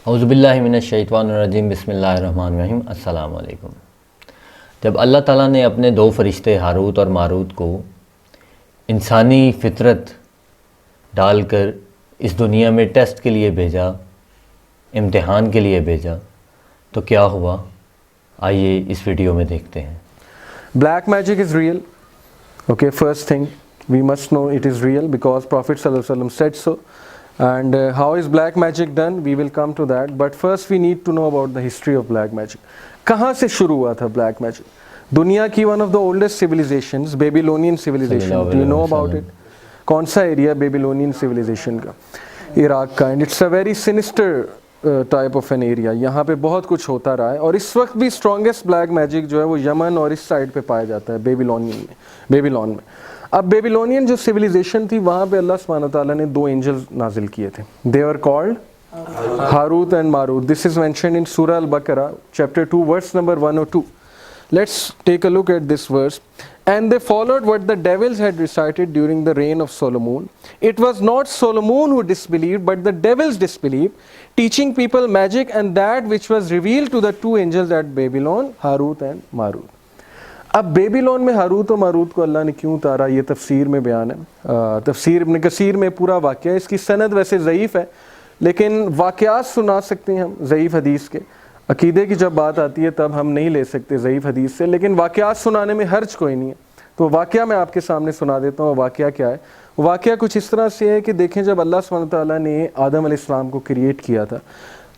اعوذ باللہ من الشیطان الرجیم، بسم اللہ الرحمن الرحیم۔ السلام علیکم۔ جب اللہ تعالیٰ نے اپنے دو فرشتے ہاروت اور ماروت کو انسانی فطرت ڈال کر اس دنیا میں ٹیسٹ کے لیے بھیجا، امتحان کے لیے بھیجا، تو کیا ہوا؟ آئیے اس ویڈیو میں دیکھتے ہیں۔ Black magic is real. Okay, first thing we must know it is real because Prophet ﷺ said so. And how is black magic done? We will come to that. But first we need to know about the history of black magic. کہاں سے شروع ہوا تھا black magic؟ دنیا کی one of the oldest civilizations, Babylonian civilization. Do you know about it? کون سا area بیبیلونین civilization کا؟ عراق کا. And it's a very sinister type of an area. یہاں پہ بہت کچھ ہوتا رہا ہے اور اس وقت بھی strongest black magic جو ہے وہ یمن اور اس سائڈ پہ پایا جاتا ہے بیبیلون میں۔ اب بیبیلونین جو civilization تھی وہاں پہ اللہ سبحانہ تعالیٰ نے دو angels نازل کیے تھے. They were called Harut and Marut. This is mentioned in Surah Al-Baqarah, chapter 2, verse number 102. Let's take a look at this verse. And they followed what the devils had recited during the reign of Solomon. It was not Solomon who disbelieved, but the devils disbelieved, teaching people magic and that which was revealed to the two angels at Babylon, Harut and Marut. اب بیبیلون میں Harut و ماروت کو اللہ نے کیوں اتارا، یہ تفسیر میں بیان ہے، تفسیر ابن کثیر میں پورا واقعہ. اس کی سند ویسے ضعیف ہے لیکن واقعات سنا سکتے ہیں ہم ضعیف حدیث کے. عقیدے کی جب بات آتی ہے تب ہم نہیں لے سکتے ضعیف حدیث سے، لیکن واقعات سنانے میں حرج کوئی نہیں ہے. تو واقعہ میں آپ کے سامنے سنا دیتا ہوں. واقعہ کیا ہے؟ واقعہ کچھ اس طرح سے ہے کہ دیکھیں، جب اللہ سبحانہ تعالیٰ نے آدم علیہ السلام کو کریٹ کیا تھا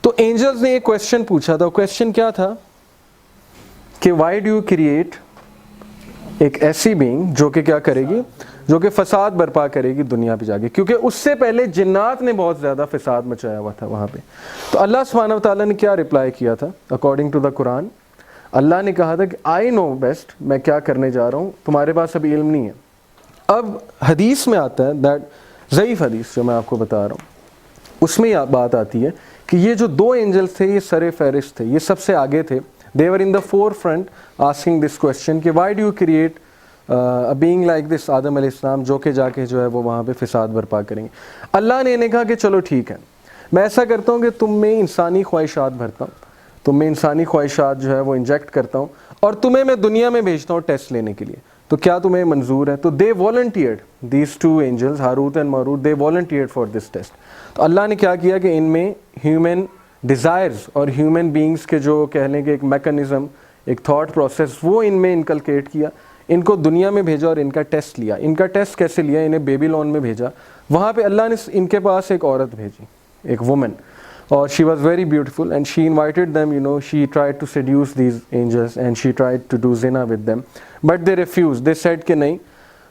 تو اینجلز نے ایک کویسچن پوچھا تھا. کویسچن کیا تھا کہ وائی ڈو یو کریٹ ایک ایسی بینگ جو کہ کیا کرے گی، جو کہ فساد برپا کرے گی دنیا پہ جا کے، کیونکہ اس سے پہلے جنات نے بہت زیادہ فساد مچایا ہوا تھا وہاں پہ. تو اللہ سبحانہ تعالیٰ نے کیا رپلائی کیا تھا؟ اکارڈنگ ٹو دا قرآن اللہ نے کہا تھا کہ آئی نو بیسٹ، میں کیا کرنے جا رہا ہوں، تمہارے پاس ابھی علم نہیں ہے. اب حدیث میں آتا ہے، دیٹ ضعیف حدیث جو میں آپ کو بتا رہا ہوں، اس میں یہ بات آتی ہے کہ یہ جو دو اینجلس تھے یہ سر فہرست تھے، یہ سب سے آگے تھے. They were in the forefront asking this question کہ why do you create a being like this آدم علیہ السلام جو کہ جا کے جو ہے وہ وہاں پہ فساد برپا کریں گے. اللہ نے انہیں کہا کہ چلو ٹھیک ہے، میں ایسا کرتا ہوں کہ تم میں انسانی خواہشات بھرتا ہوں، تم میں انسانی خواہشات جو ہے وہ انجیکٹ کرتا ہوں اور تمہیں میں دنیا میں بھیجتا ہوں ٹیسٹ لینے کے لیے. تو کیا تمہیں منظور ہے؟ تو they volunteered, these two angels Harut and Marut, they volunteered for this test. تو اللہ نے کیا کیا کہ ان میں ہیومن ڈیزائرز اور ہیومن بینگز کے جو کہہ لیں کہ ایک میکنزم، ایک تھاٹ پروسیس، وہ ان میں انکلکیٹ کیا. ان کو دنیا میں بھیجا اور ان کا ٹیسٹ لیا. ان کا ٹیسٹ کیسے لیا؟ انہیں بیبیلون میں بھیجا. وہاں پہ اللہ نے ان کے پاس ایک عورت بھیجی، ایک وومن، اور she was very beautiful and she invited them, she tried to seduce these angels and she tried to do زنا with them but they refuse. They said کہ نہیں.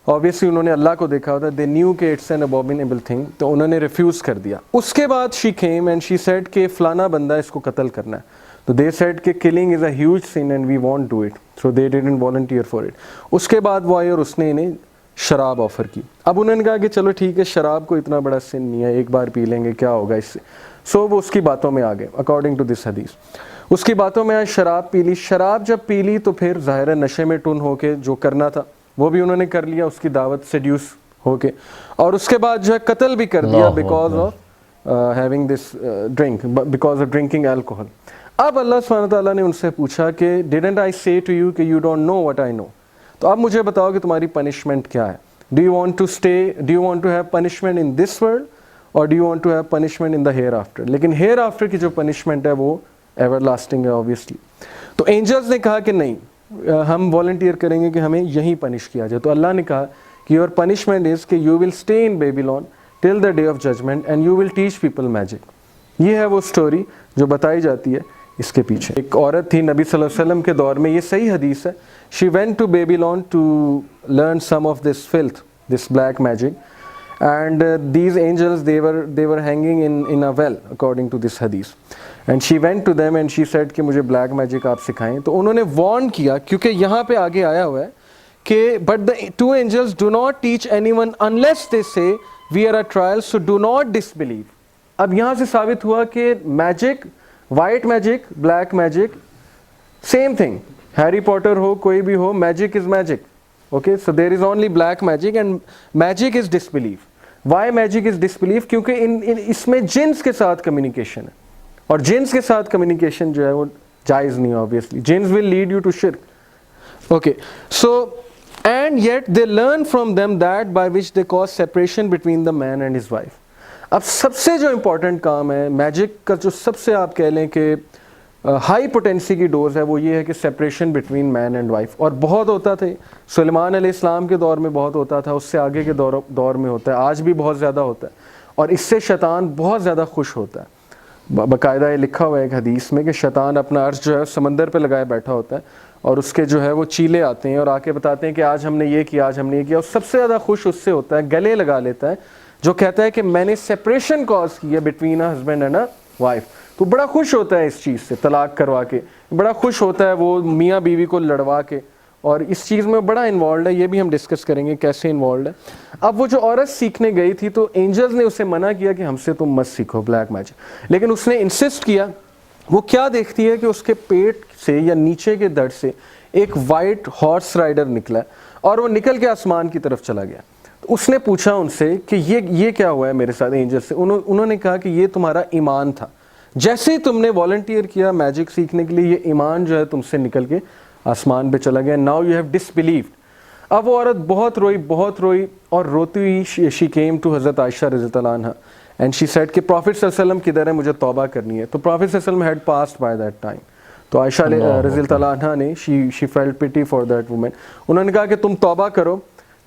obviously انہوں نے اللہ کو دیکھا ہوتا، they knew کہ it's an abominable thing، تو انہوں نے ریفیوز کر دیا. اس کے بعد she came and she said کہ فلانا بندہ اس کو قتل کرنا ہے. تو they said کہ killing is a huge sin and we won't do it, so they didn't volunteer for it. اس کے بعد وہ آئی اور اس نے انہیں شراب آفر کی. اب انہوں نے کہا کہ چلو ٹھیک ہے، شراب کو اتنا بڑا سن نہیں ہے، ایک بار پی لیں گے، کیا ہوگا اس سے. سو وہ اس کی باتوں میں آ گئے اکارڈنگ ٹو دس حدیث. اس کی باتوں میں آئے، شراب پی لی. شراب جب پی لی تو پھر ظاہر ہے نشے میں ٹن ہو کے جو کرنا تھا وہ بھی انہوں نے کر لیا، اس کی دعوت سیڈیوس ہو کے، اور اس کے بعد جو ہے قتل بھی کر دیا because of having this drink, because of drinking alcohol. اب اللہ سبحانہ تعالیٰ نے ان سے پوچھا کہ didn't I say to you کہ you don't know what I know. تو اب مجھے بتاؤ کہ تمہاری پنشمنٹ کیا ہے. Do you want to stay, do you want to have punishment in this world اور do you want to have punishment in the hereafter. لیکن ہیئر آفٹر کی جو پنشمنٹ ہے وہ ایور لاسٹنگ ہے اوبیسلی. تو اینجلز نے کہا کہ نہیں، ہم والنٹیئر کریں گے کہ ہمیں یہیں پنش کیا جائے. تو اللہ نے کہا کہ یور پنشمنٹ از کہ you will stay in Babylon till the day of judgement and you will teach people magic. یہ ہے وہ اسٹوری جو بتائی جاتی ہے اس کے پیچھے. ایک عورت تھی نبی صلی اللہ علیہ وسلم کے دور میں، یہ صحیح حدیث ہے. She went to Babylon to learn some of this filth, this black magic, and these angels they were hanging in a well according to this hadith. And she went to them and she said کہ مجھے black magic آپ سکھائیں. تو انہوں نے Warren کیا، کیونکہ یہاں پہ آگے آیا ہوا ہے کہ but the two angels do not teach anyone unless they say we are at trial, so do not disbelieve. اب یہاں سے ثابت ہوا کہ magic, white magic, black magic, same thing. Harry Potter ہو، کوئی بھی ہو، magic is magic. Okay, so there is only black magic and magic is disbelief. Why magic is disbelief? کیونکہ اس میں جنس کے ساتھ کمیونیکیشن ہے. اور جنس کے ساتھ کمیونیکیشن جو ہے وہ جائز نہیں ہے obviously. جنس will lead you to shirk. Okay, so and yet they learn from them that by which they cause separation between the man and his wife. اب سب سے جو امپورٹنٹ کام ہے میجک کا، جو سب سے آپ کہہ لیں کہ ہائی پوٹینسی کی ڈوز ہے، وہ یہ ہے کہ separation between man and wife. اور بہت ہوتا تھا، سلیمان علیہ السلام کے دور میں بہت ہوتا تھا، اس سے آگے کے دور میں ہوتا ہے، آج بھی بہت زیادہ ہوتا ہے. اور اس سے شیطان بہت زیادہ خوش ہوتا ہے. باقاعدہ یہ لکھا ہوا ہے ایک حدیث میں کہ شیطان اپنا عرش جو ہے سمندر پہ لگائے بیٹھا ہوتا ہے، اور اس کے جو ہے وہ چیلے آتے ہیں اور آ کے بتاتے ہیں کہ آج ہم نے یہ کیا، آج ہم نے یہ کیا. اور سب سے زیادہ خوش اس سے ہوتا ہے، گلے لگا لیتا ہے، جو کہتا ہے کہ میں نے سیپریشن کاز کی ہے between a husband and a wife. تو بڑا خوش ہوتا ہے اس چیز سے، طلاق کروا کے بڑا خوش ہوتا ہے وہ میاں بیوی کو لڑوا کے. اور اس چیز میں بڑا انوالوڈ ہے، یہ بھی ہم ڈسکس کریں گے کیسے انوالوڈ ہے. اب وہ جو عورت سیکھنے گئی تھی تو اینجلز نے اسے منع کیا کہ ہم سے تم مت سیکھو بلیک میجک، لیکن اس نے انسسٹ کیا. وہ کیا دیکھتی ہے کہ اس کے پیٹ سے یا نیچے کے دڑ سے ایک وائٹ ہارس رائڈر نکلا اور وہ نکل کے آسمان کی طرف چلا گیا. اس نے پوچھا ان سے کہ یہ کیا ہوا ہے میرے ساتھ اینجل سے. انہوں نے کہا کہ یہ تمہارا ایمان تھا، جیسے ہی تم نے والنٹیئر کیا میجک سیکھنے کے لیے، یہ ایمان جو ہے تم سے نکل کے آسمان پہ چلا گیا. Now you have disbelieved. اب وہ عورت بہت روئی اور روتی ہوئی شی کیم ٹو حضرت عائشہ رضی اللہ عنہ اینڈ شی سیڈ کہ پروفٹ صلی اللہ علیہ وسلم کدھر ہے، مجھے توبہ کرنی ہے. تو پروفٹ صلی اللہ علیہ وسلم had passed by that time. تو عائشہ رضی اللہ عنہ نے she felt pity for that woman. انہوں نے کہا کہ تم توبہ کرو،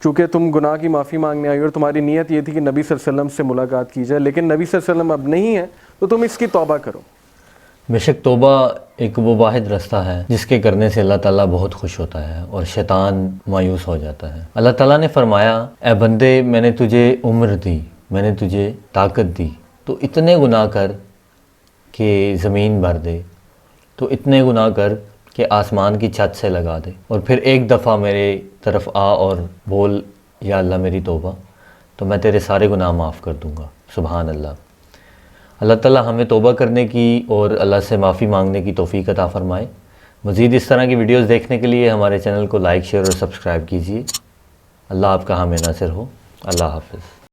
چونکہ تم گناہ کی معافی مانگنے آئی اور تمہاری نیت یہ تھی کہ نبی صلی اللہ علیہ وسلم سے ملاقات کی جائے، لیکن نبی صلی اللہ علیہ وسلم اب نہیں ہے تو تم اس کی توبہ کرو. بے شک توبہ ایک وہ واحد رستہ ہے جس کے کرنے سے اللہ تعالیٰ بہت خوش ہوتا ہے اور شیطان مایوس ہو جاتا ہے. اللہ تعالیٰ نے فرمایا، اے بندے میں نے تجھے عمر دی، میں نے تجھے طاقت دی، تو اتنے گناہ کر کہ زمین بھر دے، تو اتنے گناہ کر کہ آسمان کی چھت سے لگا دے، اور پھر ایک دفعہ میرے طرف آ اور بول یا اللہ میری توبہ، تو میں تیرے سارے گناہ معاف کر دوں گا. سبحان اللہ. اللہ تعالیٰ ہمیں توبہ کرنے کی اور اللہ سے معافی مانگنے کی توفیق عطا فرمائے. مزید اس طرح کی ویڈیوز دیکھنے کے لیے ہمارے چینل کو لائک، شیئر اور سبسکرائب کیجیے. اللہ آپ کا حامی ناصر ہو. اللہ حافظ.